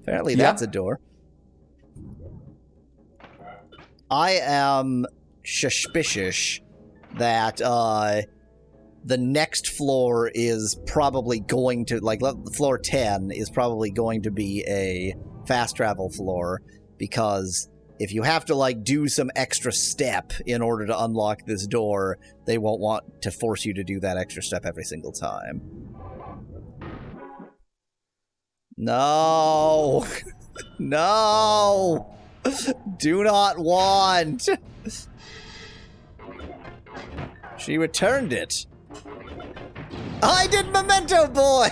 Apparently that's a door. I am suspicious that the next floor is probably going to, like, floor 10 is probably going to be a fast travel floor, because if you have to, like, do some extra step in order to unlock this door, they won't want to force you to do that extra step every single time. No! No! Do not want! She returned it. I did Memento Boy!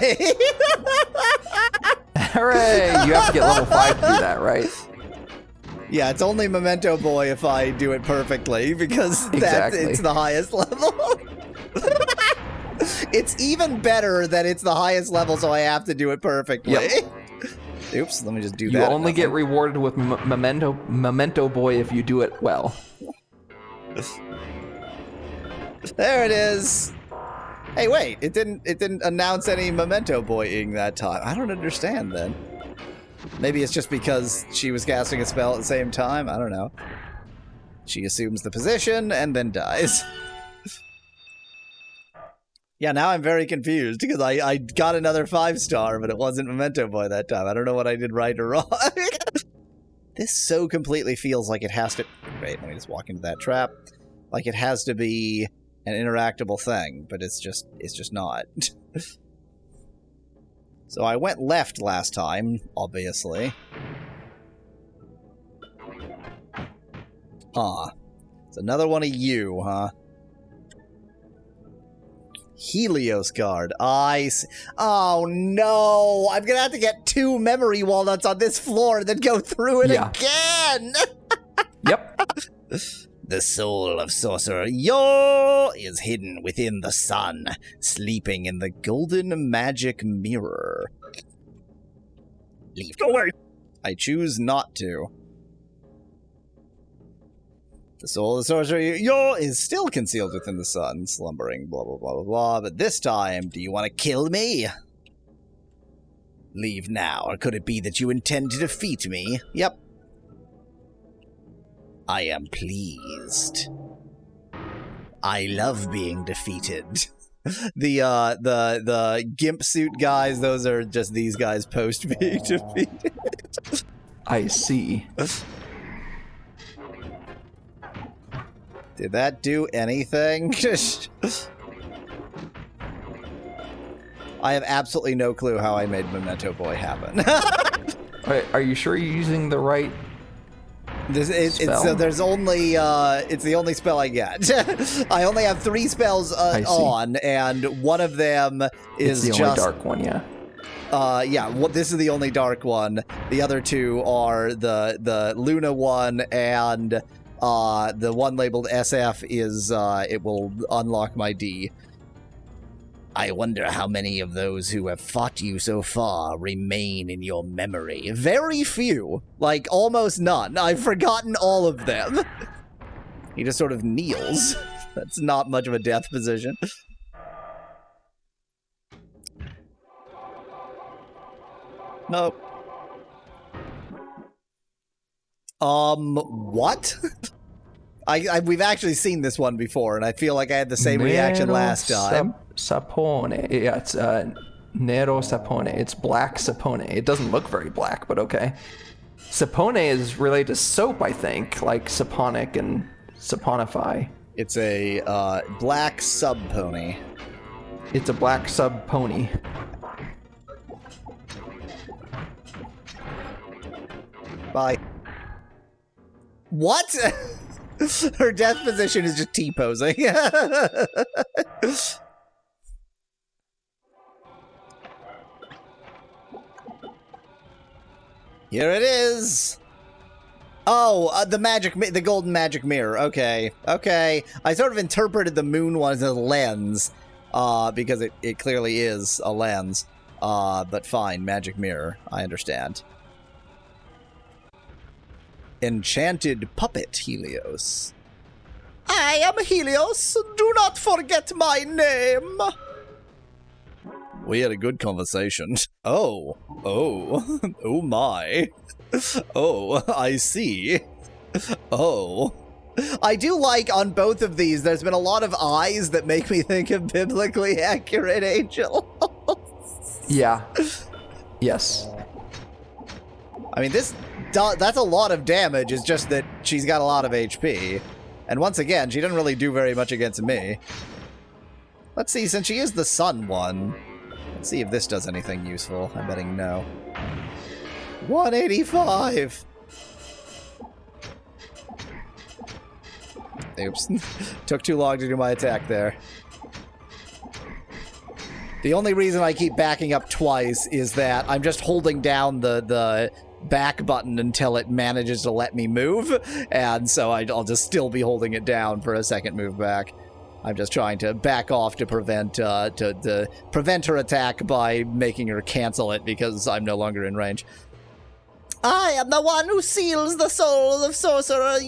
Hooray! You have to get level 5 to do that, right? Yeah, it's only Memento Boy if I do it perfectly, because it's the highest level. It's even better that it's the highest level, so I have to do it perfectly. Yep. Oops, let me just do that. You only get rewarded with Memento Boy if you do it well. There it is. Hey, wait, it didn't announce any Memento Boying that time. I don't understand then. Maybe it's just because she was casting a spell at the same time. I don't know. She assumes the position and then dies. Yeah, now I'm very confused because I got another 5-star, but it wasn't Memento Boy that time. I don't know what I did right or wrong. This so completely feels like it has to... Wait, let me just walk into that trap. Like it has to be an interactable thing, but it's just not. So I went left last time, obviously. Huh. It's another one of you, huh? Helios card. Oh no! I'm gonna have to get 2 memory walnuts on this floor and then go through it again! Yep. The soul of Sorcerer Yo is hidden within the sun, sleeping in the golden magic mirror. Leave. Go away! I choose not to. The soul of the Sorcerer Yo is still concealed within the sun, slumbering, blah, blah, blah, blah, blah. But this time, do you want to kill me? Leave now, or could it be that you intend to defeat me? Yep. I am pleased. I love being defeated. The gimp suit guys, those are just these guys post being defeated. I see. Did that do anything? I have absolutely no clue how I made Memento Boy happen. Are you sure you're using the right spell? There's only it's the only spell I get. I only have 3 spells on, and one of them is it's the only dark one, yeah. This is the only dark one. The other 2 are the Luna one, and the one labeled SF is it will unlock my D. I wonder how many of those who have fought you so far remain in your memory. Very few. Like, almost none. I've forgotten all of them. He just sort of kneels. That's not much of a death position. Nope. What? We've actually seen this one before, and I feel like I had the same reaction last time. Sapone. Yeah, it's Nero Sapone. It's black Sapone. It doesn't look very black, but okay. Sapone is related to soap, I think, like Saponic and Saponify. It's a black sub-pony. It's a black sub-pony. Bye. What? Her death position is just T-posing. Here it is. Oh, the golden magic mirror. Okay. I sort of interpreted the moon one as a lens, because it clearly is a lens. But fine, magic mirror. I understand. Enchanted puppet Helios. I am Helios. Do not forget my name. We had a good conversation. Oh my. Oh, I see. Oh. I do like on both of these, there's been a lot of eyes that make me think of biblically accurate angels. Yeah. Yes. I mean, that's a lot of damage, it's just that she's got a lot of HP. And once again, she doesn't really do very much against me. Let's see, since she is the sun one, let's see if this does anything useful. I'm betting no. 185! Oops. Took too long to do my attack there. The only reason I keep backing up twice is that I'm just holding down the back button until it manages to let me move, and so I'll just still be holding it down for a second move back. I'm just trying to back off to prevent to prevent her attack by making her cancel it because I'm no longer in range. I am the one who seals the soul of sorcerer.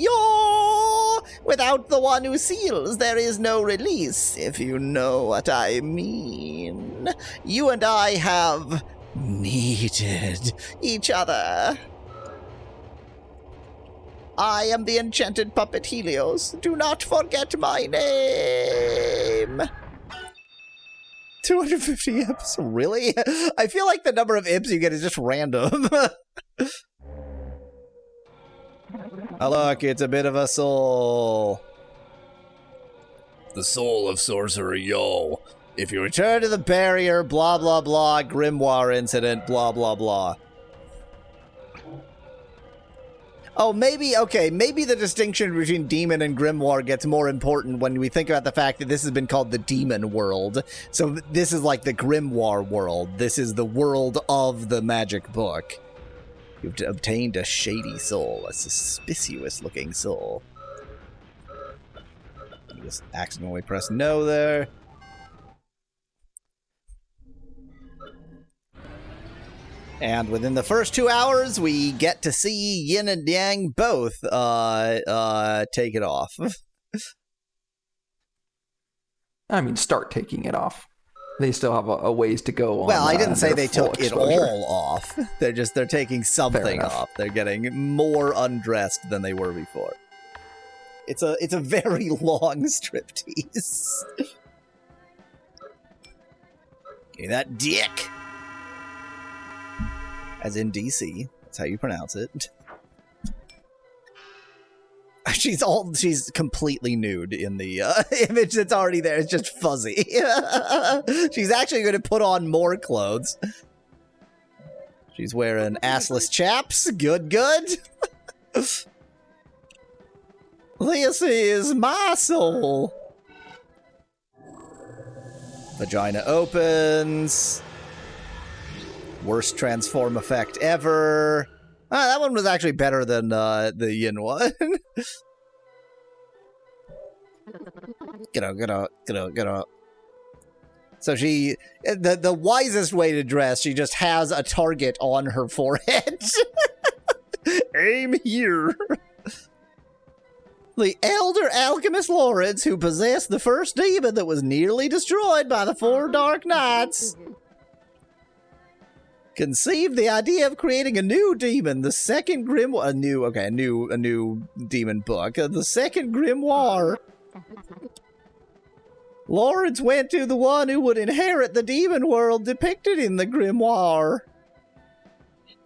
Without the one who seals, there is no release, if you know what I mean. You and I have needed each other. I am the enchanted puppet Helios. Do not forget my name. 250 imps? Really? I feel like the number of imps you get is just random. Oh, look, it's a bit of a soul. The soul of sorcerer, yo. If you return to the barrier, blah, blah, blah, grimoire incident, blah, blah, blah. Oh, maybe, okay, maybe the distinction between demon and grimoire gets more important when we think about the fact that this has been called the demon world. So this is like the grimoire world. This is the world of the magic book. You've obtained a shady soul, a suspicious-looking soul. You just accidentally press no there. And within the first 2 hours, we get to see Yin and Yang both take it off. I mean, start taking it off. They still have a ways to go on. Well, I didn't say they took exposure. it all off. They're taking something off. They're getting more undressed than they were before. It's a very long striptease. Okay, that dick. As in DC. That's how you pronounce it. She's completely nude in the image that's already there. It's just fuzzy. She's actually going to put on more clothes. She's wearing assless chaps. Good. This is my soul. Vagina opens. Worst transform effect ever. That one was actually better than the Yin one. Get up. So she, the wisest way to dress, she just has a target on her forehead. Aim here. The elder alchemist Lawrence, who possessed the first demon that was nearly destroyed by the 4 Dark Knights, conceived the idea of creating a new demon, the second grimoire. A new demon book. The second grimoire. Lawrence went to the one who would inherit the demon world depicted in the grimoire.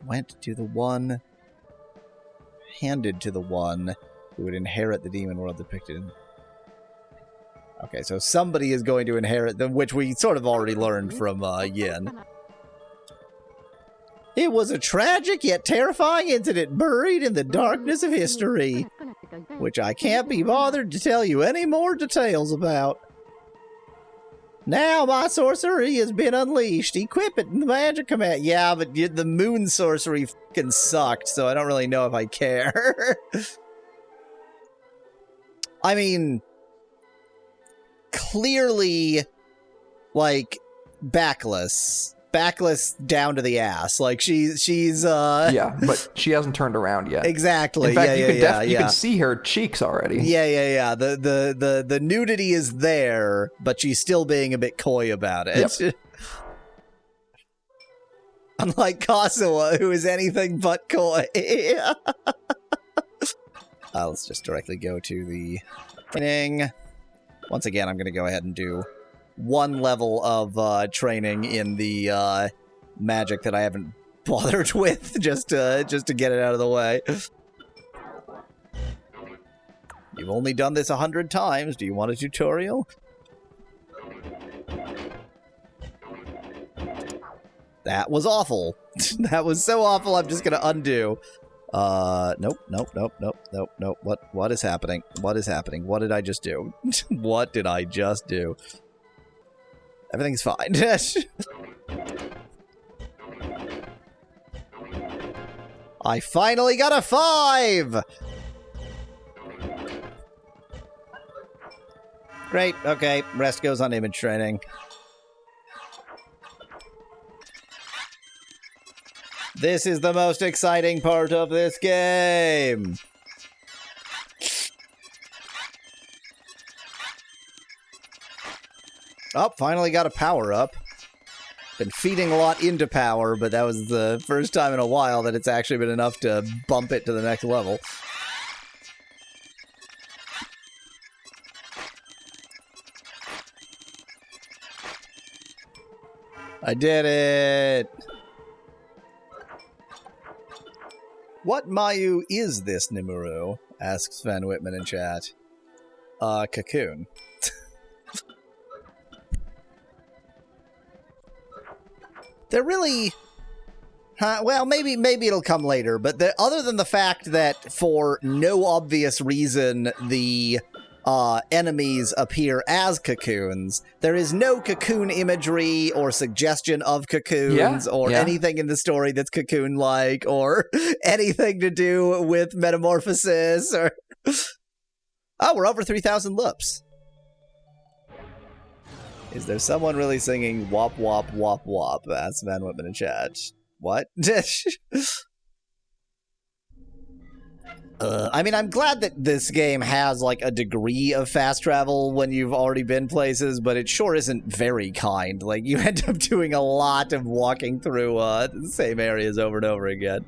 Went to the one. Handed to the one who would inherit the demon world depicted in. Okay, so somebody is going to inherit them, which we sort of already learned from Yin. It was a tragic yet terrifying incident buried in the darkness of history, which I can't be bothered to tell you any more details about. Now my sorcery has been unleashed. Equip it in the magic command. Yeah, but the moon sorcery fucking sucked, so I don't really know if I care. I mean, clearly, like, backless down to the ass. Like she's yeah, but she hasn't turned around yet. Exactly. In fact, you you can see her cheeks already. Yeah. The nudity is there, but she's still being a bit coy about it. Yep. Unlike Kazuha, who is anything but coy. Let's just directly go to the training. Once again, I'm going to go ahead and do one level of training in the magic that I haven't bothered with, just to get it out of the way. You've only done this 100 times. Do you want a tutorial? That was awful. That was so awful, I'm just gonna undo. Nope. What is happening? What is happening? What did I just do? What did I just do? Everything's fine. I finally got a 5! Great, okay. Rest goes on image training. This is the most exciting part of this game! Oh, finally got a power-up. Been feeding a lot into power, but that was the first time in a while that it's actually been enough to bump it to the next level. I did it! What Mayu is this, Nemuru? Asks Van Whitman in chat. Cocoon. They're really... well, maybe it'll come later, but other than the fact that for no obvious reason the enemies appear as cocoons, there is no cocoon imagery or suggestion of cocoons or anything in the story that's cocoon-like or anything to do with metamorphosis or... Oh, we're over 3,000 loops. Is there someone really singing wop wop wop wop? That's Van Whitman in chat. What? I mean, I'm glad that this game has, like, a degree of fast travel when you've already been places, but it sure isn't very kind. Like, you end up doing a lot of walking through the same areas over and over again.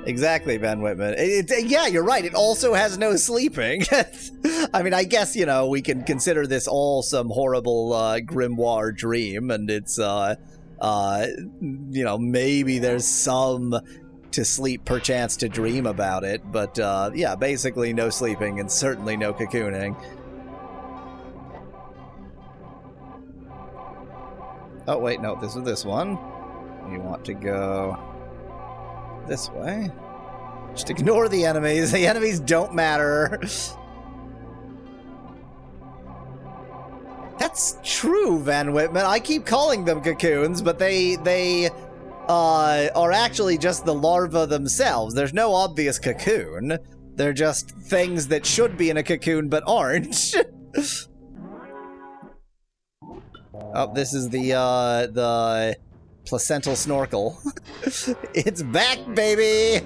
Exactly, Van Whitman. Yeah, you're right. It also has no sleeping. I mean, I guess, you know, we can consider this all some horrible grimoire dream, and it's, you know, maybe there's some to sleep perchance to dream about it, but, yeah, basically no sleeping and certainly no cocooning. Oh, wait, no, this is this one. You want to go... this way. Just ignore the enemies. The enemies don't matter. That's true, Van Whitman. I keep calling them cocoons, but they are actually just the larvae themselves. There's no obvious cocoon. They're just things that should be in a cocoon but aren't. Oh, this is the placental snorkel. It's back, baby!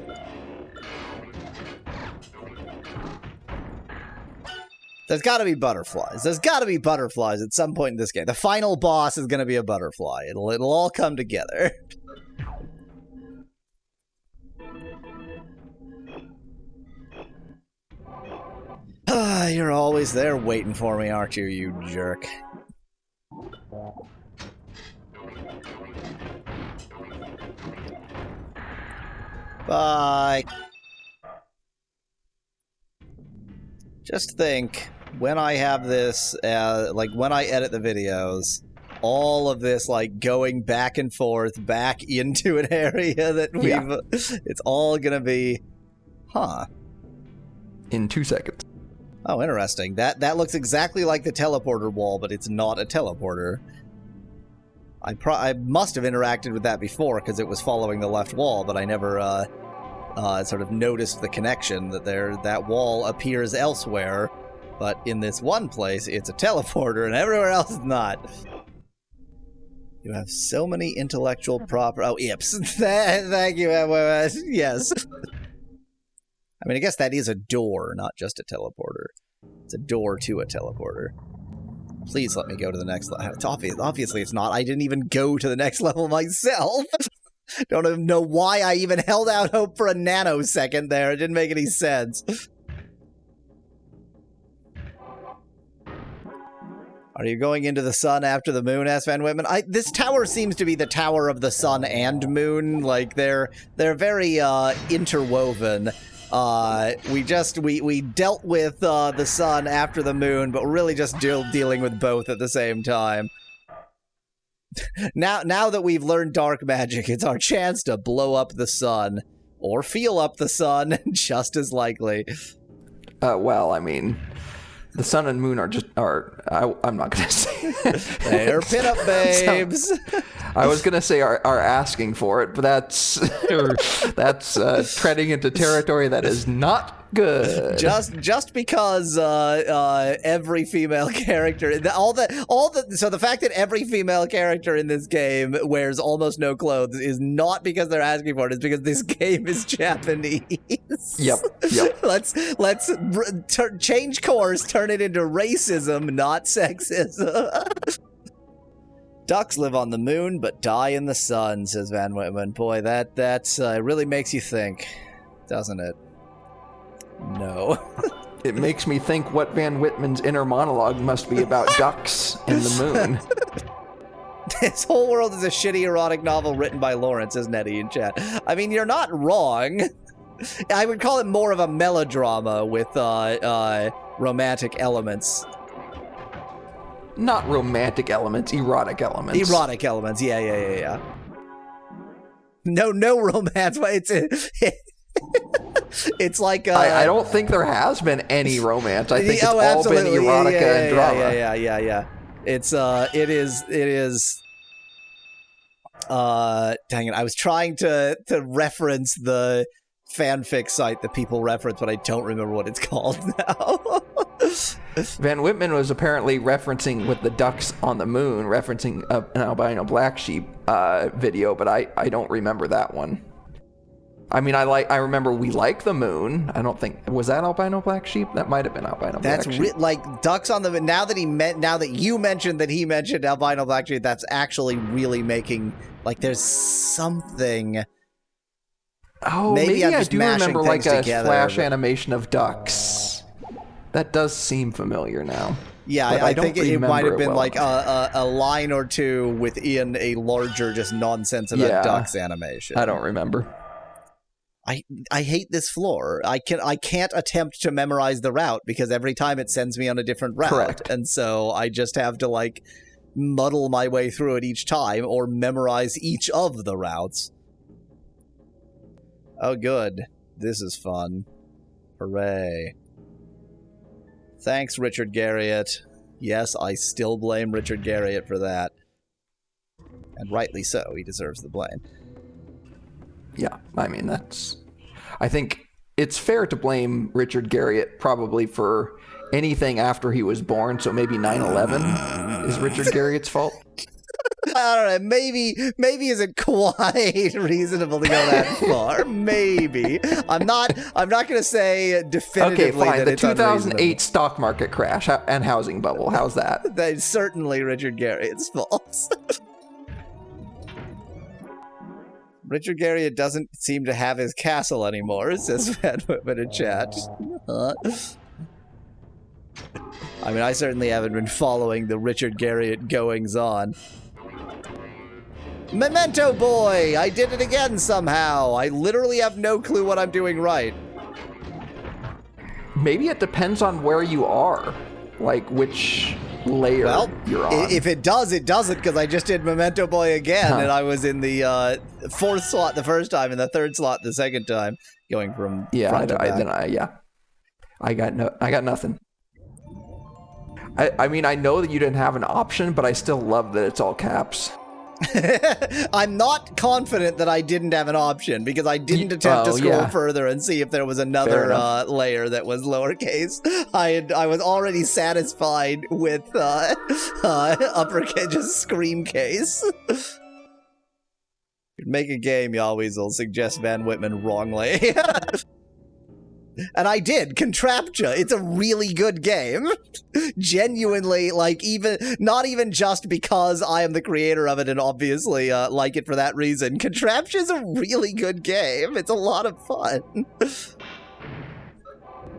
There's gotta be butterflies. There's gotta be butterflies at some point in this game. The final boss is gonna be a butterfly. It'll all come together. You're always there waiting for me, aren't you, you jerk? Bye. Just think, when I have this, like, when I edit the videos, all of this, like, going back and forth, back into an area that we've... It's all gonna be... Huh. In 2 seconds. Oh, interesting. That looks exactly like the teleporter wall, but it's not a teleporter. I must have interacted with that before, because it was following the left wall, but I never, sort of noticed the connection that that wall appears elsewhere, but in this one place, it's a teleporter, and everywhere else is not. You have so many intellectual Oh, yips. Thank you. Yes. I mean, I guess that is a door, not just a teleporter. It's a door to a teleporter. Please let me go to the next level. It's obviously it's not. I didn't even go to the next level myself. Don't even know why I even held out hope for a nanosecond there. It didn't make any sense. Are you going into the sun after the moon, asked Van Whitman? This tower seems to be the tower of the sun and moon. Like, they're very interwoven. We dealt with the sun after the moon, but we're really just dealing with both at the same time. Now that we've learned dark magic, it's our chance to blow up the sun. Or feel up the sun, just as likely. Well, I mean... The sun and moon I'm not going to say. They're pinup babes. I was going to say are asking for it, but that's treading into territory that is not good. Just because every female character, so the fact that every female character in this game wears almost no clothes is not because they're asking for it. It's because this game is Japanese. Yep. Let's change course, turn it into racism, not sexism. Ducks live on the moon but die in the sun, says Van Whitman. Boy, that's really makes you think, doesn't it? No. It makes me think what Van Whitman's inner monologue must be about ducks and the moon. This whole world is a shitty erotic novel written by Lawrence, says Nettie in chat. I mean, you're not wrong. I would call it more of a melodrama with romantic elements. Not romantic elements, erotic elements. Erotic elements, yeah. No romance, but it's like I don't think there has been any romance. I think it's all been erotica and drama. Yeah. It is. Dang it! I was trying to reference the fanfic site that people reference, but I don't remember what it's called now. Van Whitman was apparently referencing with the ducks on the moon, referencing an albino black sheep video, but I don't remember that one. I mean, I remember We Like the Moon. I don't think, was that albino black sheep? That might have been albino black sheep. That's like ducks on the moon. Now that you mentioned that he mentioned albino black sheep, that's actually really making, like, there's something. Oh, maybe I do remember like a flash animation of ducks. That does seem familiar now. Yeah, I think it might have been like a line or two within a larger just nonsense about ducks animation. I don't remember. I hate this floor. I can't attempt to memorize the route because every time it sends me on a different route. Correct. And so I just have to like muddle my way through it each time or memorize each of the routes. Oh, good. This is fun. Hooray. Thanks, Richard Garriott. Yes, I still blame Richard Garriott for that. And rightly so. He deserves the blame. Yeah, I mean, I think it's fair to blame Richard Garriott probably for anything after he was born, so maybe 9/11 is Richard Garriott's fault. I don't know, maybe isn't quite reasonable to go that far. Maybe. I'm not going to say definitively. Okay, fine. That The it's 2008 stock market crash and housing bubble. How's that? That is certainly Richard Garriott's fault. Richard Garriott doesn't seem to have his castle anymore, says Van Whitman in chat. I mean, I certainly haven't been following the Richard Garriott goings-on. Memento Boy! I did it again somehow! I literally have no clue what I'm doing right. Maybe it depends on where you are. Like, which layer you're on. If it does, it doesn't, because I just did Memento Boy again, and I was in the fourth slot the first time and the third slot the second time, going from front to back. I got nothing. I mean, I know that you didn't have an option, but I still love that it's all caps. I'm not confident that I didn't have an option because I didn't attempt to scroll further and see if there was another layer that was lowercase. I was already satisfied with uppercase, just scream case. Make a game, y'all weasel, suggests Van Whitman wrongly. And I did, Contraptia. It's a really good game. Genuinely, like, not even just because I am the creator of it and obviously like it for that reason. Contraptia is a really good game. It's a lot of fun.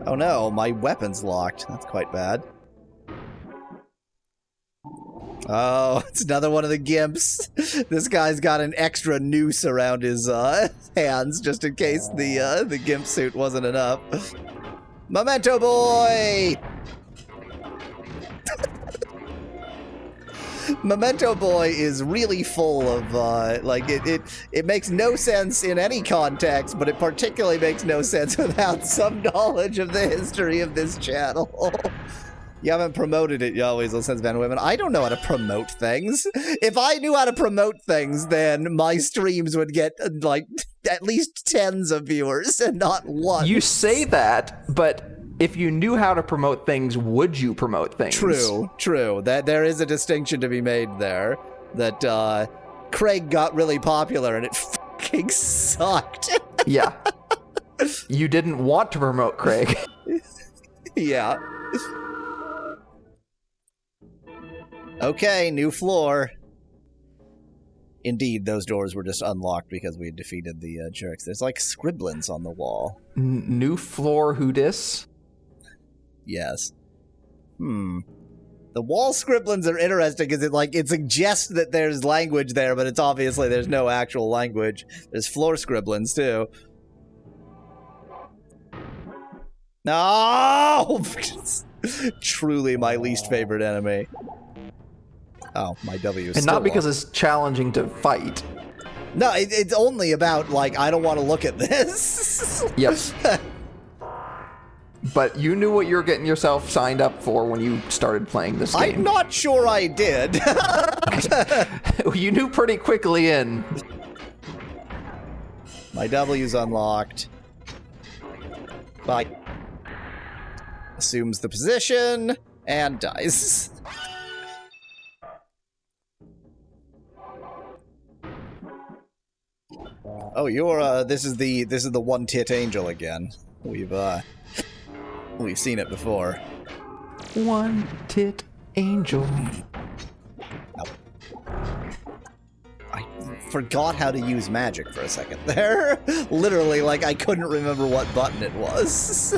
Oh no, my weapon's locked. That's quite bad. Oh, it's another one of the gimps. This guy's got an extra noose around his hands just in case the gimp suit wasn't enough. Memento Boy! Memento Boy is really full of, like, it makes no sense in any context, but it particularly makes no sense without some knowledge of the history of this channel. You haven't promoted it, Yahweh's, says Van Women. I don't know how to promote things. If I knew how to promote things, then my streams would get, like, at least tens of viewers and not one. You say that, but if you knew how to promote things, would you promote things? True. That there is a distinction to be made there. That Craig got really popular and it fucking sucked. Yeah. You didn't want to promote Craig. Yeah. Okay, new floor. Indeed, those doors were just unlocked because we had defeated the jerks. There's like scribblings on the wall. New floor who dis? Yes. The wall scribblings are interesting because it suggests that there's language there, but it's obviously there's no actual language. There's floor scribblings too. No! Truly my least favorite enemy. Oh, my W is and still not because locked. it's challenging to fight. No, it's only about, like, I don't want to look at this. Yep. But you knew what you were getting yourself signed up for when you started playing this game. I'm not sure I did. You knew pretty quickly in. My W's unlocked. Bye. Assumes the position and dies. Oh, you're this is the one tit angel again. We've seen it before. One tit angel. I forgot how to use magic for a second there. Literally, like, I couldn't remember what button it was.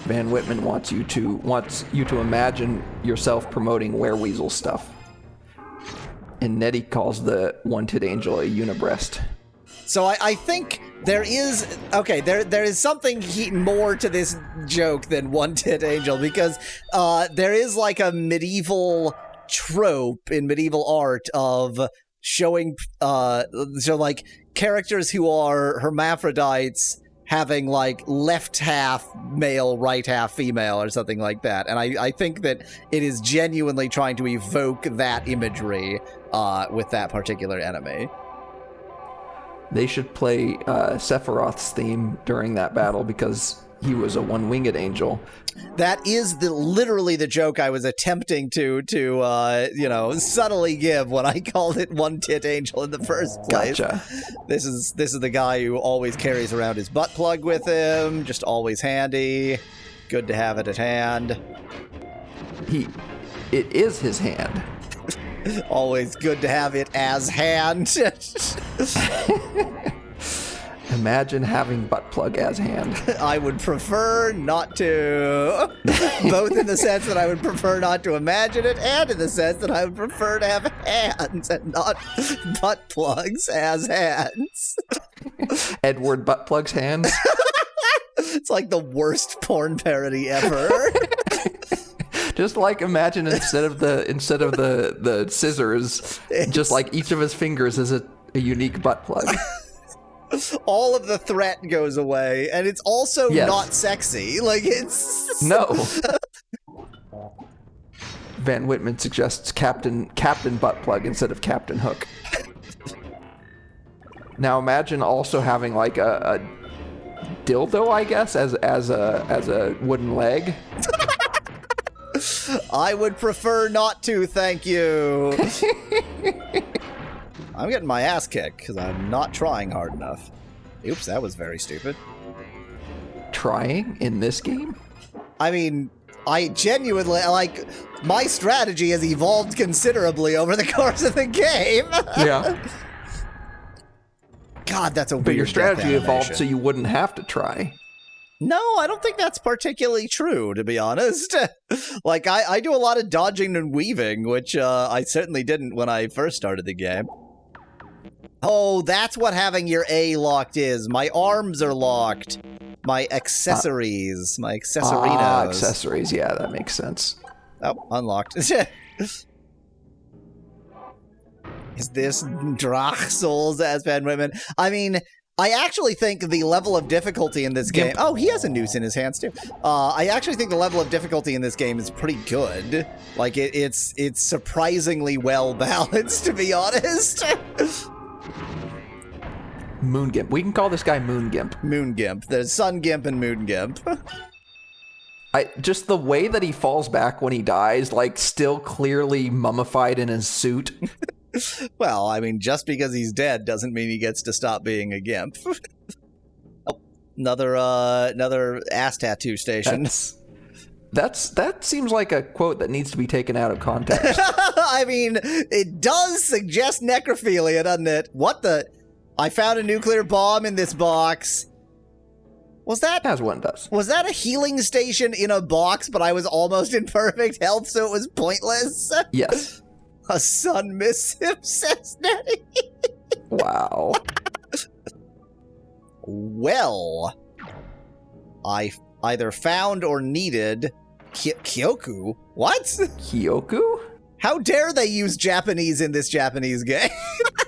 Van Whitman wants you to imagine yourself promoting Wereweasel stuff. And Nettie calls the one-tit angel a unibreast. So I think there is... Okay, there is something more to this joke than one-tit angel, because there is like a medieval trope in medieval art of showing... so like characters who are hermaphrodites having like left half male, right half female or something like that. And I think that it is genuinely trying to evoke that imagery with that particular enemy. They should play Sephiroth's theme during that battle because he was a one-winged angel. That is literally the joke I was attempting to subtly give when I called it one-tit angel in the first place. Gotcha. This is the guy who always carries around his butt plug with him, just always handy. Good to have it at hand. It is his hand. Always good to have it as hand. Imagine having butt plug as hand. I would prefer not to. Both in the sense that I would prefer not to imagine it, and in the sense that I would prefer to have hands and not butt plugs as hands. Edward butt plug's hands. It's like the worst porn parody ever. Just like imagine instead of the scissors, just like each of his fingers is a unique butt plug. All of the threat goes away, and it's also not sexy. Like, it's... No. Van Whitman suggests Captain Buttplug instead of Captain Hook. Now imagine also having like a dildo, I guess, as a wooden leg. I would prefer not to, thank you. I'm getting my ass kicked because I'm not trying hard enough. Oops, that was very stupid. Trying in this game? I mean, I genuinely, like, my strategy has evolved considerably over the course of the game. Yeah. God, that's a weird But your strategy death evolved animation. so you wouldn't have to try. No, I don't think that's particularly true, to be honest. Like, I do a lot of dodging and weaving, which I certainly didn't when I first started the game. Oh, that's what having your A locked is. My arms are locked. My accessories. My accessorinos. Accessories, yeah, that makes sense. Oh, unlocked. Is this Drach Souls as Van Whitman? I mean, I actually think the level of difficulty in this game... Oh, he has a noose in his hands, too. I actually think the level of difficulty in this game is pretty good. Like, it's surprisingly well balanced, to be honest. Moon Gimp. We can call this guy Moon Gimp. Moon Gimp. There's Sun Gimp and Moon Gimp. Just the way that he falls back when he dies, like, still clearly mummified in his suit. Well, I mean, just because he's dead doesn't mean he gets to stop being a gimp. Oh, another ass tattoo station. That seems like a quote that needs to be taken out of context. I mean, it does suggest necrophilia, doesn't it? What the... I found a nuclear bomb in this box. Was that... As one does. Was that a healing station in a box, but I was almost in perfect health, so it was pointless? Yes. A sun missive, says Nettie. Wow. Well, I either found or needed Kyoku. What? Kyoku? How dare they use Japanese in this Japanese game?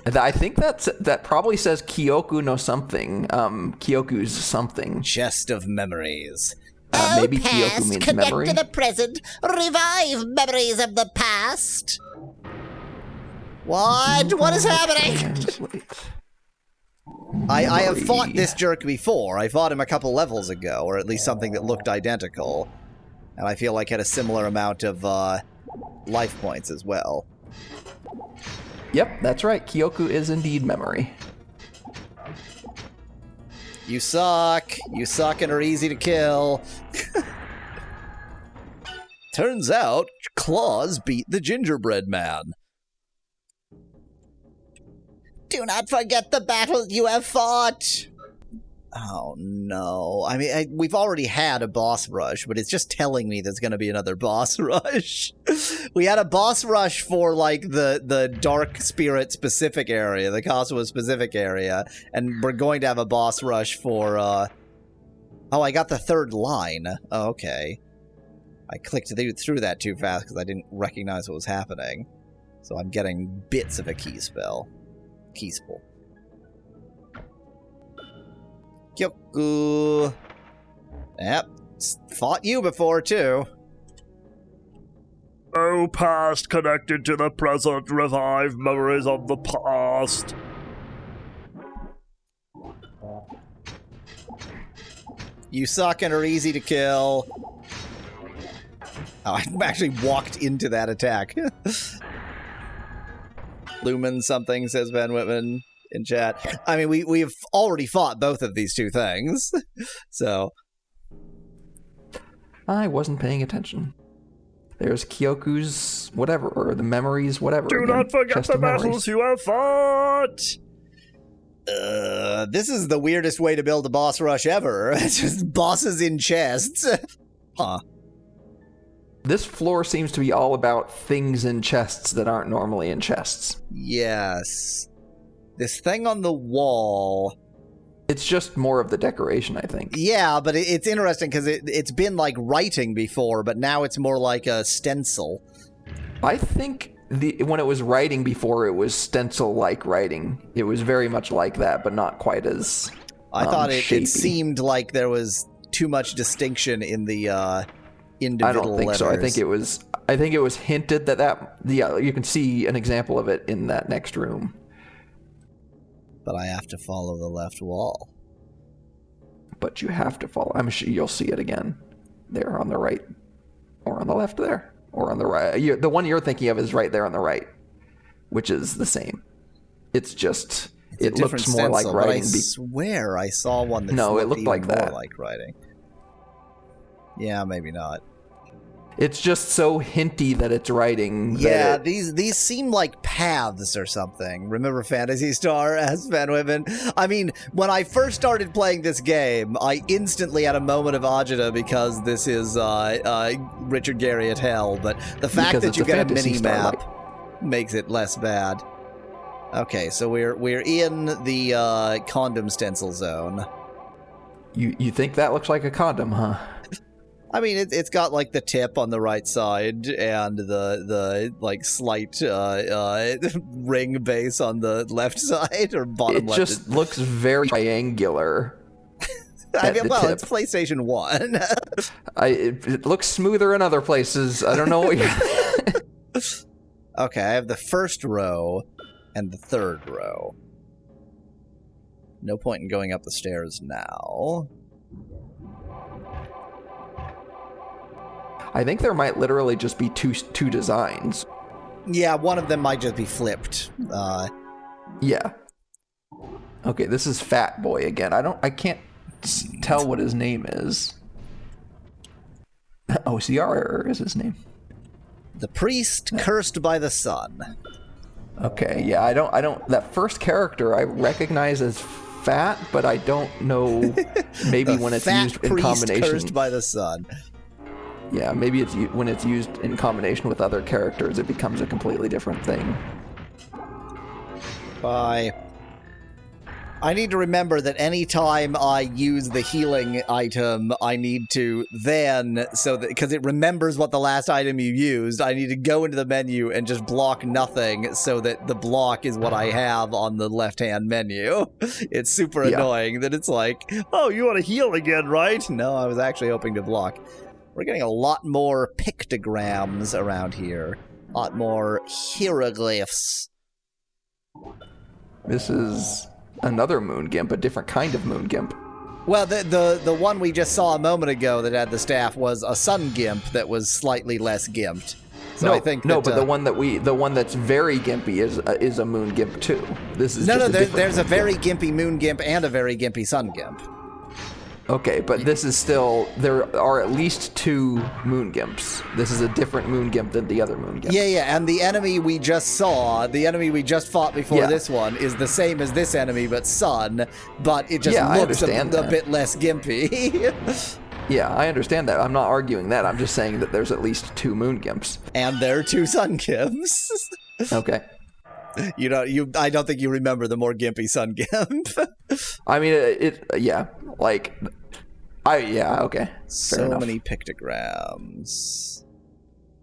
I think that probably says Kyoku no something. Kyoku's something. Chest of memories. Maybe Kyoku means connect memory. to the present, revive memories of the past. What is happening? Translate. I have fought this jerk before. I fought him a couple levels ago, or at least something that looked identical. And I feel like had a similar amount of life points as well. Yep, that's right. Kyoku is indeed memory. You suck. You suck and are easy to kill. Turns out, Claws beat the gingerbread man. Do not forget the battle you have fought. Oh, no. I mean, we've already had a boss rush, but it's just telling me there's going to be another boss rush. We had a boss rush for, like, the Dark Spirit specific area, the Kasuwa specific area, and we're going to have a boss rush for, Oh, I got the third line. Oh, okay. I clicked through that too fast because I didn't recognize what was happening. So I'm getting bits of a key spell. Key spell. Kyoku. Yep. Fought you before, too. Oh, past connected to the present, revive memories of the past. You suck and are easy to kill. Oh, I actually walked into that attack. Lumen something, says Van Whitman in chat. I mean, we've already fought both of these two things. So. I wasn't paying attention. There's Kyoku's whatever, or the memories, whatever. Do again. not forget Chest the of memories. battles you have fought. This is the weirdest way to build a boss rush ever. It's just bosses in chests. Huh. This floor seems to be all about things in chests that aren't normally in chests. Yes. This thing on the wall. It's just more of the decoration, I think. Yeah, but it's interesting because it's been like writing before, but now it's more like a stencil. I think when it was writing before, it was stencil-like writing. It was very much like that, but not quite as I thought shapey. it seemed like there was too much distinction in the individual I don't think letters. so. I think it was hinted that you can see an example of it in that next room. But I have to follow the left wall. But you have to follow. I'm sure you'll see it again. There on the right. Or on the left there. Or on the right. The one you're thinking of is right there on the right. Which is the same. It's just It looks more like but writing. I swear I saw one that No, it looked even like more that. like writing. Yeah, maybe not. It's just so hinty that it's writing. Yeah, these seem like paths or something. Remember Phantasy Star as Van Whitman? I mean, when I first started playing this game, I instantly had a moment of agita because this is Richard Gere at hell, but the fact that you get a mini-map makes it less bad. Okay, so we're in the condom stencil zone. You think that looks like a condom, huh? I mean, it's got like the tip on the right side and the like slight ring base on the left side or bottom left. It just looks very triangular. I mean, well, it's PlayStation 1. It looks smoother in other places. I don't know what you're... Okay, I have the first row and the third row. No point in going up the stairs now. I think there might literally just be two designs. Yeah, one of them might just be flipped. Yeah. Okay, this is Fat Boy again. I can't tell what his name is. OCR is his name. The priest cursed by the sun. Okay, yeah, I don't. That first character I recognize as Fat, but I don't know. Maybe when it's used in combination. Cursed by the sun. Yeah, maybe it's when it's used in combination with other characters, it becomes a completely different thing. Bye. I need to remember that anytime I use the healing item, I need to then, because it remembers what the last item you used, I need to go into the menu and just block nothing so that the block is what I have on the left-hand menu. It's super annoying that it's like, oh, you want to heal again, right? No, I was actually hoping to block. We're getting a lot more pictograms around here. A lot more hieroglyphs. This is another moon gimp, a different kind of moon gimp. Well, the one we just saw a moment ago that had the staff was a sun gimp that was slightly less gimped. So I think but the one that's very gimpy is a moon gimp too. This is there's a very gimpy moon gimp and a very gimpy sun gimp. Okay, but this is still, there are at least two moon gimps. This is a different moon gimp than the other moon gimp. Yeah, and the enemy we just saw, the enemy we just fought before this one, is the same as this enemy, but sun, but it just looks a bit less gimpy. Yeah, I understand that. I'm not arguing that. I'm just saying that there's at least two moon gimps. And there are two sun gimps. Okay. I don't think you remember the more gimpy sun gimp. I mean, okay. So many pictograms.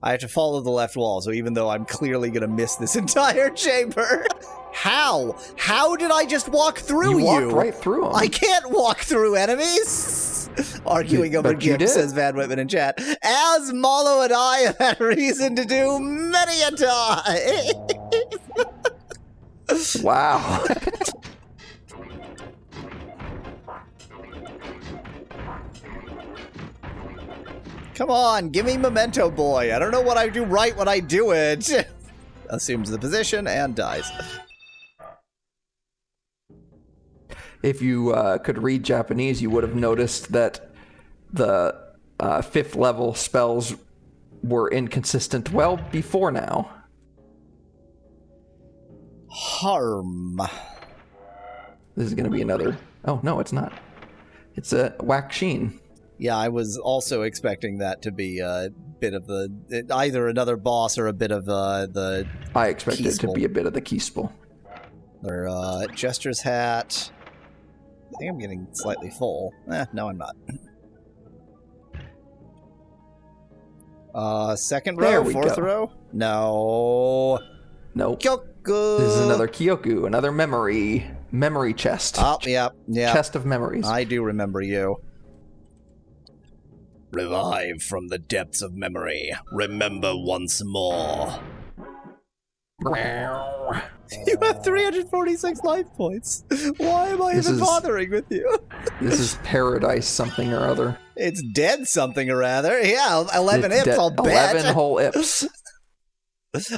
I have to follow the left wall, so even though I'm clearly going to miss this entire chamber. How? How did I just walk through you? You walked right through them. I can't walk through enemies. Arguing over gimps, says Van Whitman in chat. As Mallow and I have had reason to do many a time. Wow. Come on, give me Memento Boy. I don't know what I do right when I do it. Assumes the position and dies. If you could read Japanese, you would have noticed that the 5th level spells were inconsistent well before now. Harm. This is going to be another... Oh, no, it's not. It's a Waxin. Yeah, I was also expecting that to be a bit of either another boss or a bit of the... I expected it to be a bit of the Keyspel. Or Jester's Hat. I think I'm getting slightly full. No, I'm not. Second row, fourth row? No. Nope. Kyoku! This is another Kyoku, another memory chest. Oh, yeah. Chest of memories. I do remember you. Revive from the depths of memory. Remember once more. You have 346 life points. Why am I even bothering with you? This is paradise something or other. It's dead something or other. Yeah, 11 ips, I'll bet. 11 whole ips.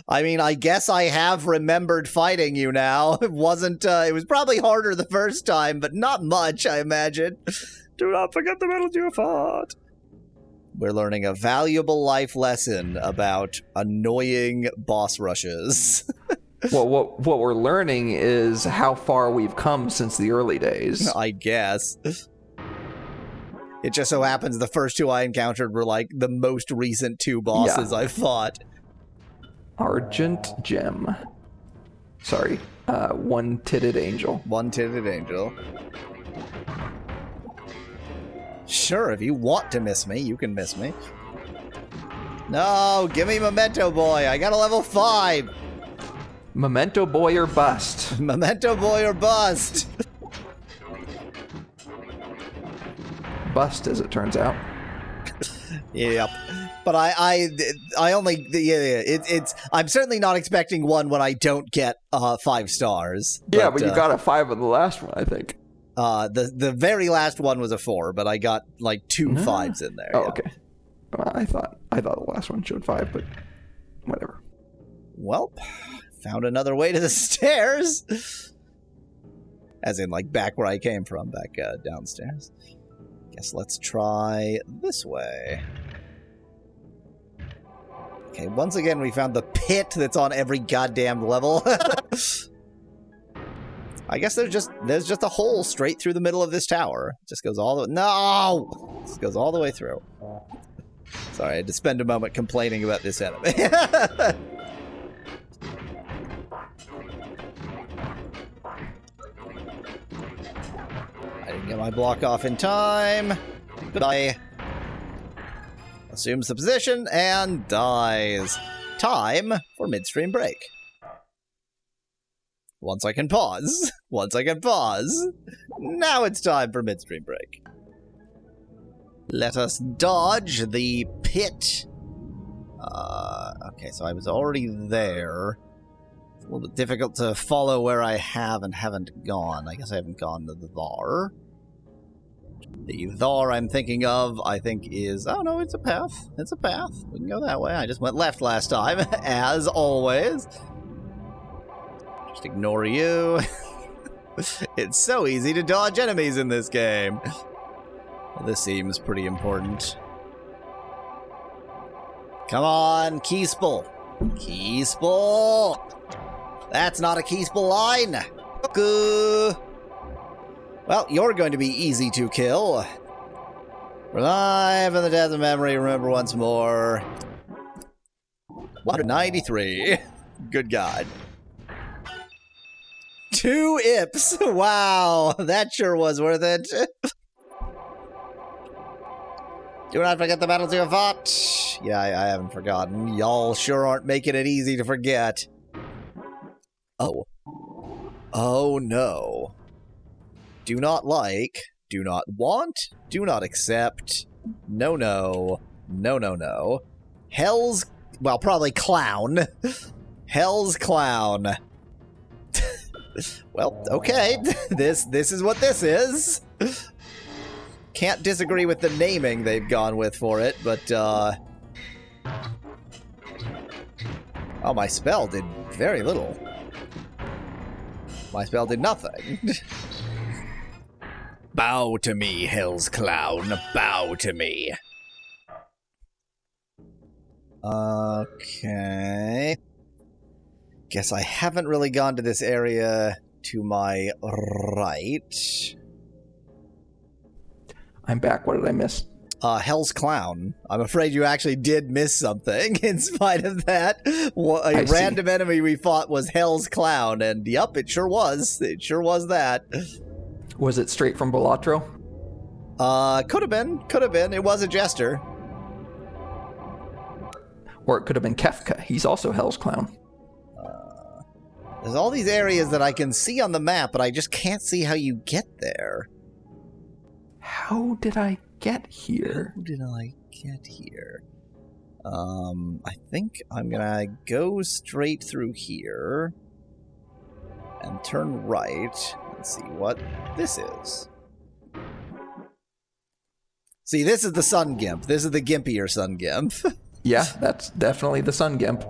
I mean, I guess I have remembered fighting you now. It wasn't, it was probably harder the first time, but not much, I imagine. Do not forget the battles you fought. We're learning a valuable life lesson about annoying boss rushes. Well, what we're learning is how far we've come since the early days. I guess. It just so happens the first two I encountered were like the most recent two bosses I've fought. Argent Gem. Sorry, one-titted angel. One-titted angel. Sure, if you want to miss me, you can miss me. No, give me Memento Boy. I got a level 5. Memento Boy or bust. Memento Boy or bust. Bust, as it turns out. Yep. But I only, it's, I'm certainly not expecting one when I don't get 5 stars. Yeah, but you got a 5 on the last one, I think. The very last one was a 4, but I got like 2 5s in there. Oh, yeah. okay. Well, I thought the last one showed 5, but whatever. Well, found another way to the stairs. As in, like, back where I came from, back downstairs. Guess let's try this way. Okay, once again, we found the pit that's on every goddamn level. I guess there's just a hole straight through the middle of this tower. It just goes all the way. No! It just goes all the way through. Sorry, I had to spend a moment complaining about this enemy. I didn't get my block off in time. But I assumes the position and dies. Time for midstream break. Once I can pause. Once I can pause. Now it's time for midstream break. Let us dodge the pit. Okay, so I was already there. It's a little bit difficult to follow where I have and haven't gone. I guess I haven't gone to the Thar. The Thar I'm thinking of, I think is... Oh, no, it's a path. It's a path. We can go that way. I just went left last time, as always. Just ignore you. It's so easy to dodge enemies in this game. Well, this seems pretty important. Come on, Keespel. Keespel! That's not a Keespel line. Good. Well, you're going to be easy to kill. Revive in the death of memory, remember once more. 193. Good God. 2 Ips. Wow, that sure was worth it. Do not forget the battles you have fought. Yeah, I haven't forgotten. Y'all sure aren't making it easy to forget. Oh. Oh no. Do not like, do not want, do not accept. No, no. No, no, no. Hell's, well, probably clown. Hell's clown. Well, okay. This is what this is. Can't disagree with the naming they've gone with for it, but, oh, my spell did very little. My spell did nothing. Bow to me, Hell's Clown. Bow to me. Okay. Guess I haven't really gone to this area to my right. I'm back. What did I miss? Hell's Clown. I'm afraid you actually did miss something in spite of that. A random enemy we fought was Hell's Clown, and yep, it sure was. It sure was that. Was it straight from Balatro? Could have been. Could have been. It was a jester. Or it could have been Kefka. He's also Hell's Clown. There's all these areas that I can see on the map, but I just can't see how you get there. How did I get here? How did I get here? I think I'm gonna go straight through here and turn right and see what this is. See, this is the Sun Gimp. This is the gimpier Sun Gimp. Yeah, that's definitely the Sun Gimp.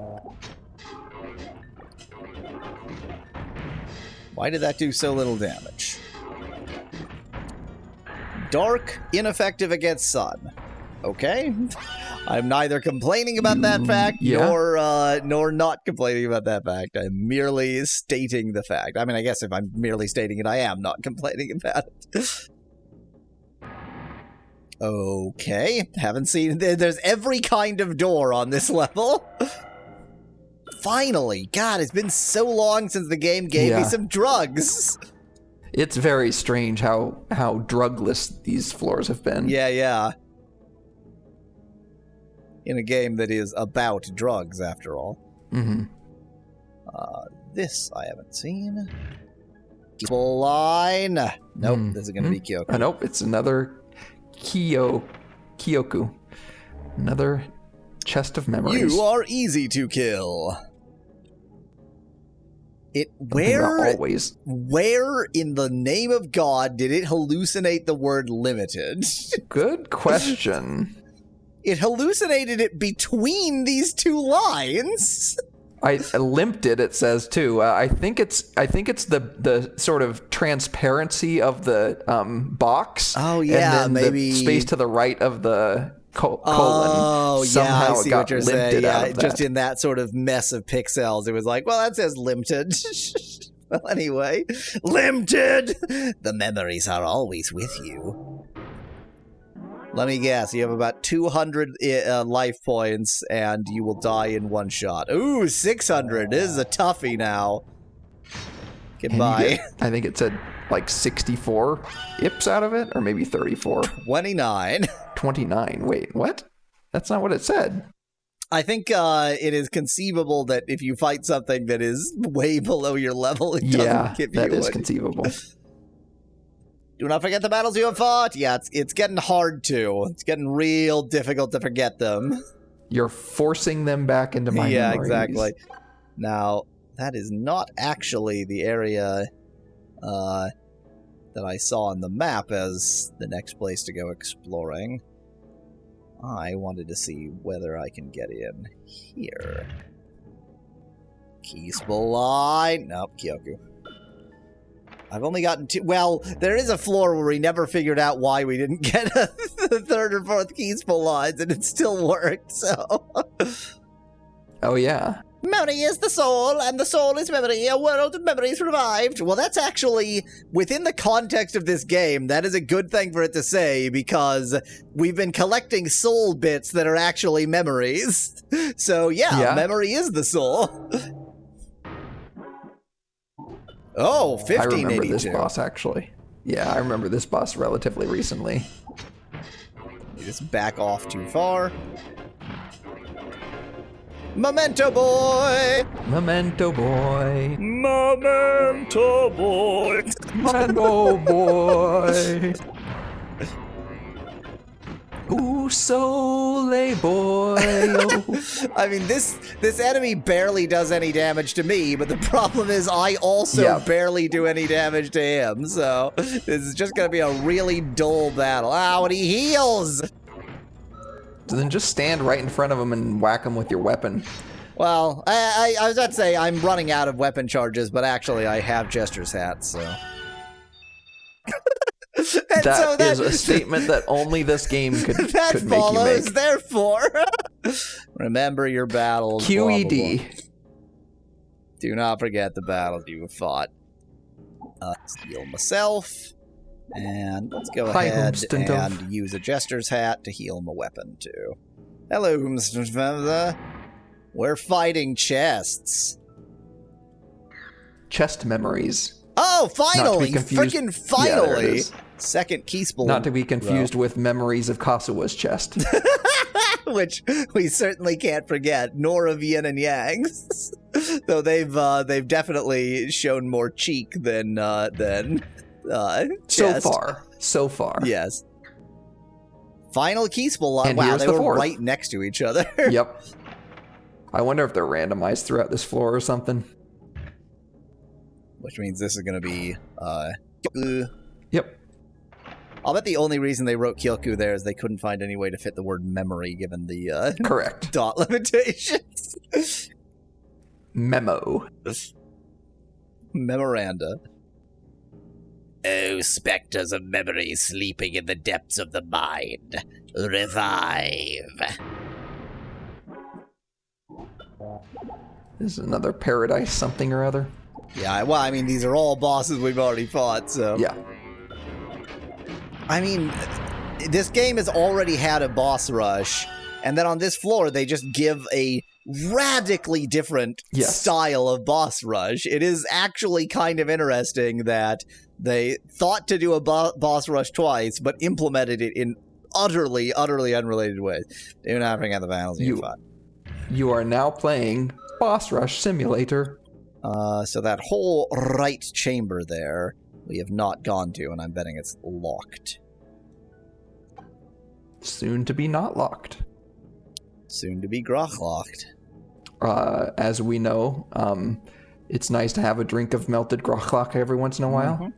Why did that do so little damage? Dark, ineffective against sun. Okay. I'm neither complaining about that fact nor not complaining about that fact. I'm merely stating the fact. I mean, I guess if I'm merely stating it, I am not complaining about it. Okay. Haven't seen... There's every kind of door on this level. Finally. God, it's been so long since the game gave me some drugs. It's very strange how drugless these floors have been. Yeah. In a game that is about drugs, after all. Mm-hmm. This I haven't seen. Keeble line. Nope, this is going to be Kyoku. Nope, it's another Kyoku. Another chest of memories. You are easy to kill. Where in the name of God did it hallucinate the word limited? Good question. It hallucinated it between these two lines. I limped it. It says too. I think it's the sort of transparency of the box. Oh yeah, and then maybe the space to the right of the colon. Oh somehow yeah, I see it got what you're saying. limped Yeah, out of just that. in that sort of mess of pixels, it was like, well, that says limited. Well, anyway, limited. The memories are always with you. Let me guess, you have about 200 life points, and you will die in one shot. Ooh, 600. This is a toughie now. Goodbye. I think it said like 64 ips out of it, or maybe 34. 29. 29. Wait, what? That's not what it said. I think it is conceivable that if you fight something that is way below your level, it doesn't give you that is one. conceivable. Do not forget the battles you have fought. Yeah, it's getting hard to. It's getting real difficult to forget them. You're forcing them back into my Yeah, memories. exactly. Now, that is not actually the area that I saw on the map as the next place to go exploring. I wanted to see whether I can get in here. Keysable line. Nope, Kyoku. I've only gotten two. Well, there is a floor where we never figured out why we didn't get the third or fourth Keysable lines, and it still worked, so. Oh, yeah. Memory is the soul, and the soul is memory. A world of memories revived. Well, that's actually, within the context of this game, that is a good thing for it to say, because we've been collecting soul bits that are actually memories. So, yeah. Memory is the soul. Oh, 1582. I remember this boss, actually. Yeah, I remember this boss relatively recently. You just back off too far. Memento boy! Memento boy. Memento boy. Memento boy. Ooh, sole boy. I mean, this enemy barely does any damage to me, but the problem is I also barely do any damage to him, so this is just gonna be a really dull battle. Ow, and he heals! So then just stand right in front of him and whack him with your weapon. Well, I was about to say I'm running out of weapon charges, but actually I have Jester's hat, so... That is a statement that only this game could make you make. Therefore, remember your battles. QED. Blah, blah, blah. Do not forget the battles you have fought. Heal myself. And let's go ahead and use a Jester's hat to heal my weapon, too. Hello, Mr. Father. We're fighting chests. Chest memories. Oh, finally! Freaking finally! Yeah, second Keysable. Not to be confused with memories of Kasua's chest. Which we certainly can't forget, nor of Yin and Yang's. Though they've definitely shown more cheek than chest. So far. Yes. Final Keysable line. And wow, here's they the were fourth. right next to each other. Yep. I wonder if they're randomized throughout this floor or something. Which means this is going to be, Yep. I'll bet the only reason they wrote Kyoku there is they couldn't find any way to fit the word memory given the, correct. dot limitations. Memo. Memoranda. Oh, specters of memory sleeping in the depths of the mind, revive. This is another paradise something or other. Yeah, well, I mean, these are all bosses we've already fought, so... Yeah. I mean, this game has already had a boss rush, and then on this floor, they just give a radically different style of boss rush. It is actually kind of interesting that they thought to do a boss rush twice, but implemented it in utterly unrelated ways. Do not forget the battles you fought. You are now playing Boss Rush Simulator. So that whole right chamber there, we have not gone to, and I'm betting it's locked. Soon to be not locked. Soon to be Groch locked. As we know, it's nice to have a drink of melted Grochlok every once in a while. Mm-hmm.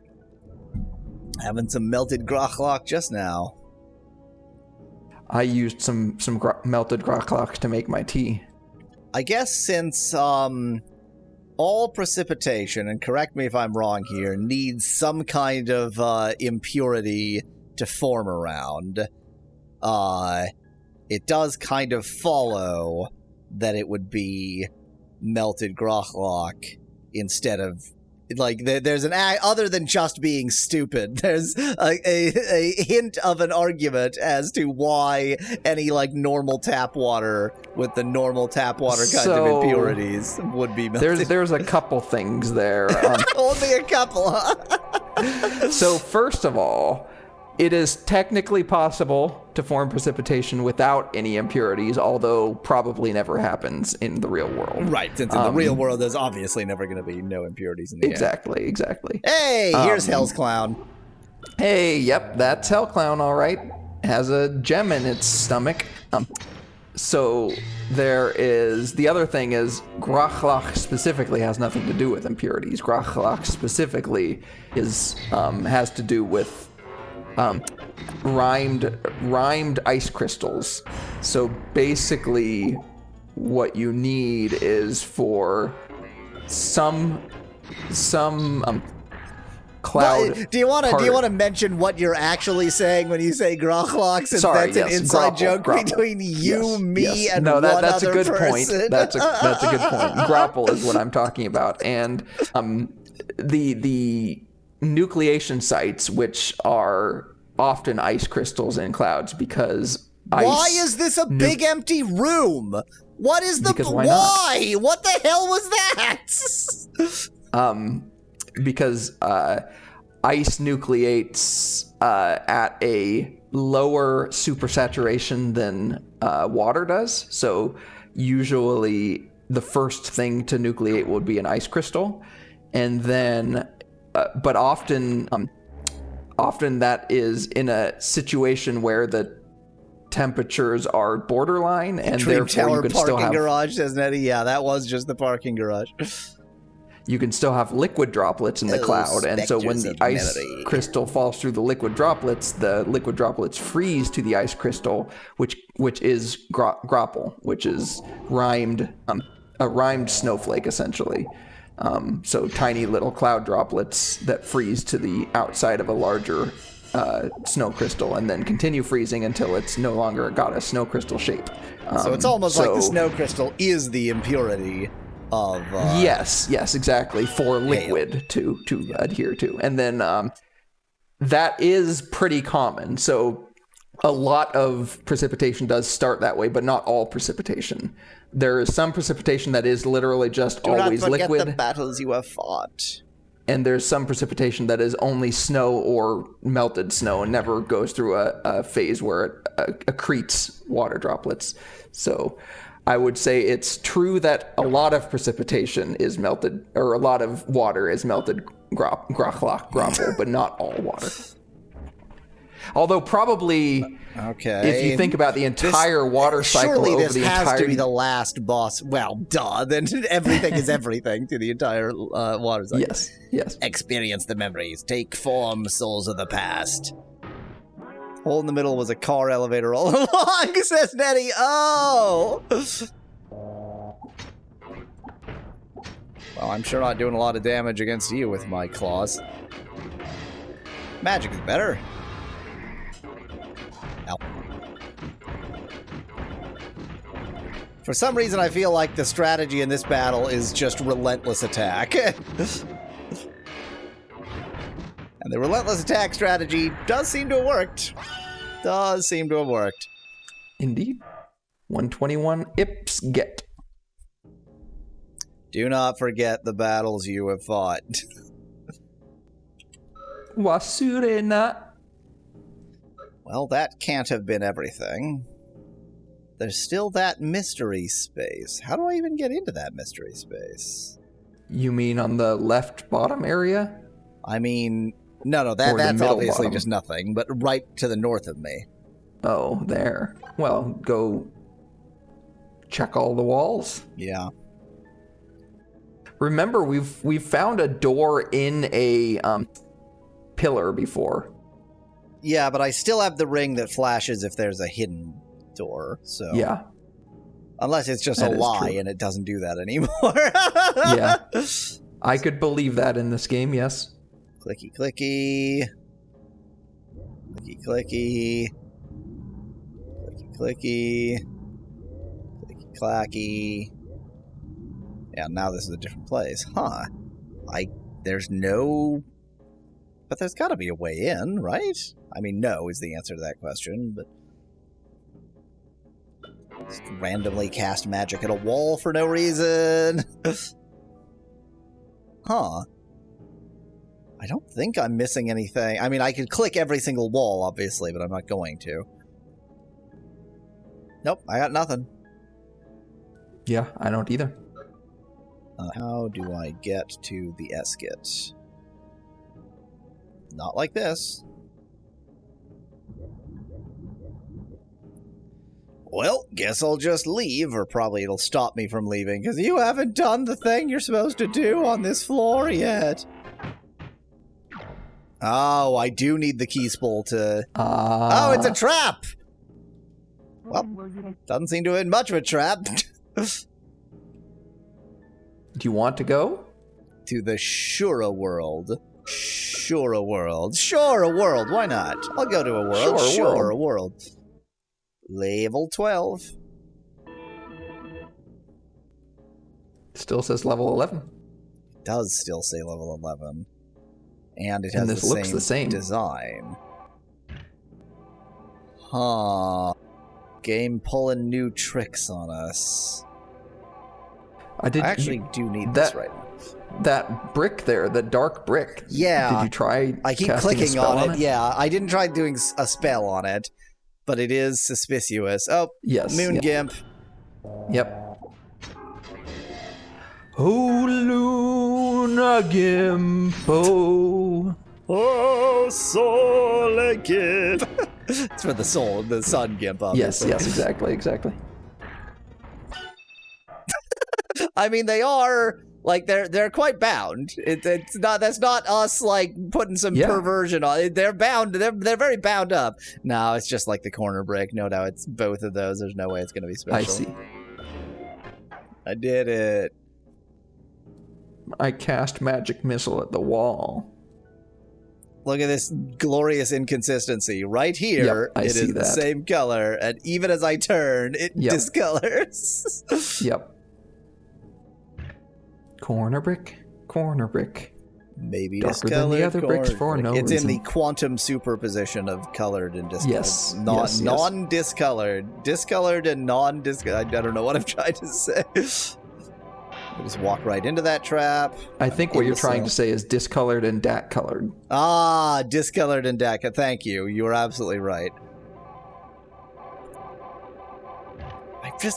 Having some melted Grochlok just now. I used some melted Grochlok to make my tea. I guess since all precipitation, and correct me if I'm wrong here, needs some kind of impurity to form around, it does kind of follow that it would be melted Grochlok instead of, like, there's an other than just being stupid, there's a hint of an argument as to why any, like, normal tap water with the normal tap water kind of impurities would be melted. There's a couple things there. Only a couple, huh? So first of all, it is technically possible to form precipitation without any impurities, although probably never happens in the real world. Right, since in the real world there's obviously never going to be no impurities in the air. Exactly. Hey, here's Hell's Clown. Hey, yep, that's Hell Clown, all right. Has a gem in its stomach. So there is, the other thing is, Grochlok specifically has nothing to do with impurities. Grochlok specifically has to do with rhymed ice crystals. So basically what you need is for some cloud. Do you want to mention what you're actually saying when you say Grochlok, since that's an inside joke between you, me, and one that's other a good person? point. That's a good point. Grapple is what I'm talking about, and the nucleation sites, which are often ice crystals in clouds, because why is this a big empty room? What is the why? What the hell was that? Because ice nucleates at a lower supersaturation than water does. So usually the first thing to nucleate would be an ice crystal, and then but often that is in a situation where the temperatures are borderline, and therefore you could still have... parking garage, says Nettie. Yeah, that was just the parking garage. You can still have liquid droplets in the cloud, and so when the ice crystal falls through the liquid droplets freeze to the ice crystal, which is grapple, which is a rhymed snowflake, essentially. So tiny little cloud droplets that freeze to the outside of a larger snow crystal, and then continue freezing until it's no longer got a snow crystal shape. So it's almost like the snow crystal is the impurity of... yes, exactly, for liquid to adhere to. And then that is pretty common. So a lot of precipitation does start that way, but not all precipitation. There is some precipitation that is literally just always liquid. Do not forget the battles you have fought. And there's some precipitation that is only snow or melted snow and never goes through a phase where it accretes water droplets. So I would say it's true that a lot of precipitation is melted, or a lot of water is melted grochlok, but not all water. Although probably, if you think about the entire water cycle over the entire... Surely this has to be the last boss. Well, duh. Then everything is everything to the entire water cycle. Yes. Experience the memories. Take form, souls of the past. Hole in the middle was a car elevator all along, says Nettie. Oh! Well, I'm sure not doing a lot of damage against you with my claws. Magic is better. Ow. For some reason, I feel like the strategy in this battle is just relentless attack. And the relentless attack strategy does seem to have worked. Does seem to have worked. Indeed. 121 Ips get. Do not forget the battles you have fought. Wasurena. Well, that can't have been everything. There's still that mystery space. How do I even get into that mystery space? You mean on the left bottom area? I mean, no, that's obviously bottom. Just nothing, but right to the north of me. Oh, there. Well, go check all the walls. Yeah. Remember, we've found a door in a pillar before. Yeah, but I still have the ring that flashes if there's a hidden door, so... Yeah. Unless it's just a lie and it doesn't do that anymore. Yeah. I could believe that in this game, yes. Clicky, clicky. Clicky, clicky. Clicky, clicky. Clicky, clacky. Yeah, now this is a different place. Huh. There's no... But there's gotta be a way in, right? I mean, no is the answer to that question, but... Just randomly cast magic at a wall for no reason. Huh. I don't think I'm missing anything. I mean, I could click every single wall, obviously, but I'm not going to. Nope, I got nothing. Yeah, I don't either. How do I get to the Eskit? Not like this. Well, guess I'll just leave, or probably it'll stop me from leaving, because you haven't done the thing you're supposed to do on this floor yet. Oh, I do need the key spool to... Oh, it's a trap! Well, doesn't seem to have been much of a trap. Do you want to go? To the Shura world. Shura world. Shura world, why not? I'll go to a world. Shura world. Level 12. Still says level 11. It does still say level 11. And it and has the same design. Huh. Game pulling new tricks on us. I actually do need this right now. That brick there, the dark brick. Yeah. Did you try I keep clicking on it. Yeah, I didn't try doing a spell on it, but it is suspicious. Oh, yes. Moon Gimp. Yep. Oh, Luna Gimpo. Oh, Soul Gimp. It's for the soul, the sun Gimp, obviously. Yes, exactly. I mean, they are... Like, they're quite bound. That's not us, like, putting some perversion on it. They're bound. They're very bound up. No, it's just like the corner brick. No doubt it's both of those. There's no way it's going to be special. I see. I did it. I cast magic missile at the wall. Look at this glorious inconsistency. Right here, it is the same color, and even as I turn, it discolors. Yep. Corner brick. Maybe darker than the other bricks for no reason. It's in the quantum superposition of colored and discolored. Yes. Non-discolored. Discolored and non-discolored. I don't know what I'm trying to say. We'll just walk right into that trap. I think what you're trying to say is discolored and DAC colored. Ah, discolored and DAC. Thank you. You are absolutely right.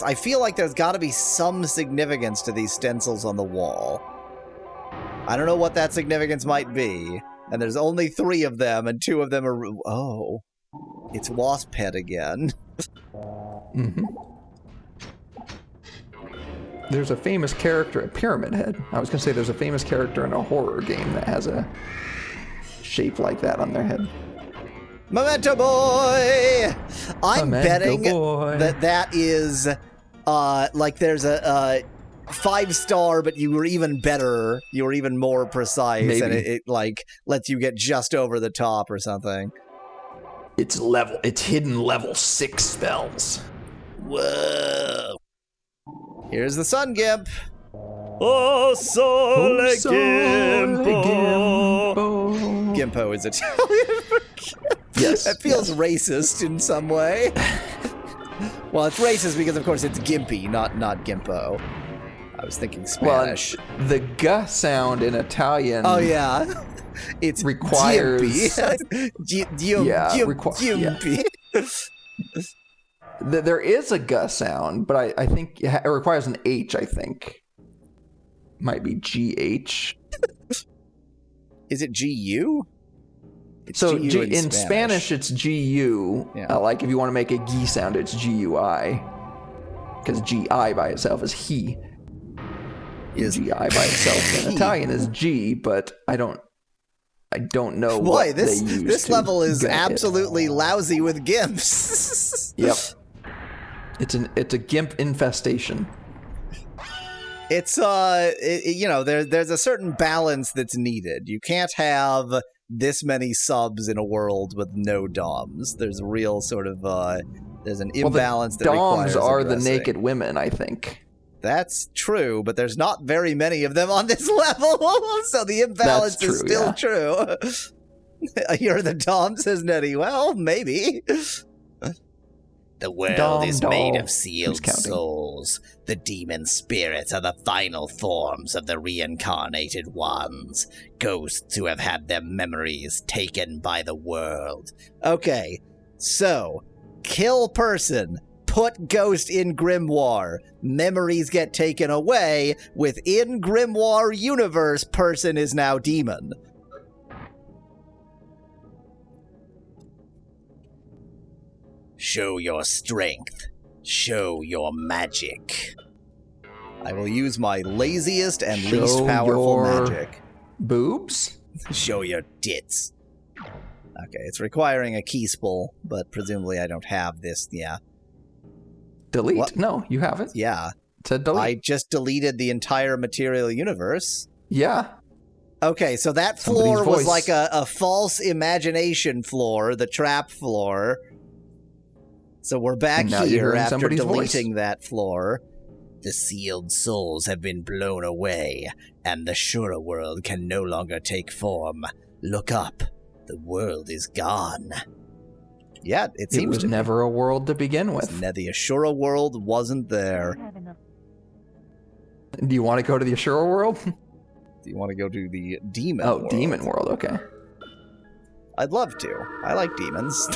I feel like there's got to be some significance to these stencils on the wall. I don't know what that significance might be. And there's only 3 of them, and 2 of them are... Oh. It's Wasp Head again. Mm-hmm. There's a famous character, Pyramid Head. I was going to say there's a famous character in a horror game that has a shape like that on their head. Memento Boy! I'm betting that is, like, there's a 5-star, but you were even better. You were even more precise, Maybe. and it like lets you get just over the top or something. It's hidden level 6 spells. Whoa. Here's the Sun Gimp. Oh, Sole Gimpo. Gimpo is Italian for Gimp. Yes. That feels racist in some way. Well, it's racist because, of course, it's Gimpy, not Gimpo. I was thinking Spanish. Well, the G sound in Italian. Oh, yeah. It requires. Gimpy. There is a G sound, but I think it requires an H, I think. Might be GH. Is it GU? It's So GU in Spanish, it's GU. Yeah. Like if you want to make a G sound, it's GUI. Because GI by itself is he. Is GI by itself in Italian is G, but I don't know Boy, what this they use this to level is get it. absolutely lousy with gimps. Yep. It's a gimp infestation. It's there's a certain balance that's needed. You can't have this many subs in a world with no doms. There's a real sort of there's an imbalance that requires doms are the addressing. naked women, I think. That's true, but there's not very many of them on this level, so the imbalance is still true. You're the dom, says Nettie. Well, maybe. The world Dom, is dom. made of Who's sealed counting? souls. The demon spirits are the final forms of the reincarnated ones. Ghosts who have had their memories taken by the world. Okay, so kill person, put ghost in grimoire, memories get taken away. Within grimoire universe, person is now demon. Show your strength. Show your magic. I will use my laziest and Show least powerful your- magic. Boobs? Show your tits. Okay, it's requiring a key spool, but presumably I don't have this. Yeah. Delete? What? No, you have it. Yeah. It said delete. I just deleted the entire material universe. Yeah. Okay, so that Somebody's floor was voice. like a false imagination floor, the trap floor. So we're back And now you're here hearing after somebody's deleting that floor. The sealed souls have been blown away, and the Shura world can no longer take form. Look up. The world is gone. Yeah, it It seems was to be. never a world to begin with. The Ashura world wasn't there. Do you want to go to the Ashura world? Do you want to go to the demon world? Demon world, okay. I'd love to. I like demons.